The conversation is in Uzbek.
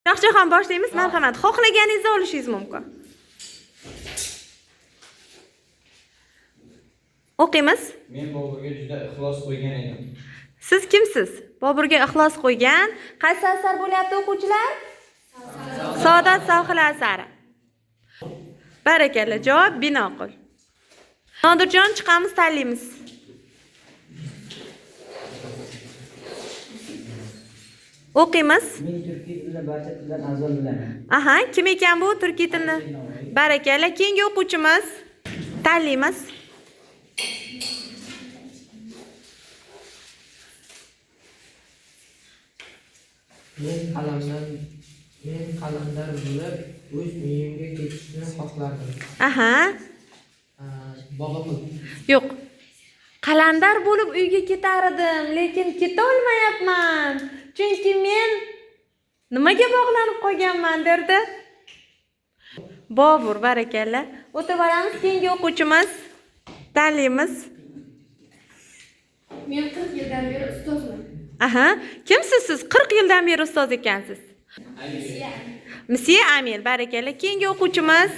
Yaxshixon boshlaymiz. Marhamat, xohlaganingizni olishingiz mumkin. O'qiymiz. Men Boburga juda ixlos qo'ygan edim. Siz kimsiz? Boburga ixlos qo'ygan. Qaysi asar bo'lyapti o'quvchilar? Saodat sohil asari. Barakalla, javob bino qil. Nodirjon, chiqamiz, tanlaymiz. O'qiymiz. Men turkiy tilni barcha tildan afzal bilaman. Aha, kim ekan bu turkiy tilni? Barakalla, keyingi o'quvchimiz. Tanlaymiz. Men qalandar bo'lib o'z uyimga ketishni xohlardim. Aha. Bog'im. Yo'q. Qalandar bo'lib uyga ketar edim, lekin keta olmayapman. Chunki men nimaga bog'lanib qolganman derdi. Bobur, barakalla. O'tib olamiz, keyingi o'quvchimiz. Tanlaymiz. Men 40 yildan beri ustozman. Aha, kimsiz siz? 40 yildan beri ustoz ekansiz. Msiye Amil, barakalla. Keyingi o'quvchimiz.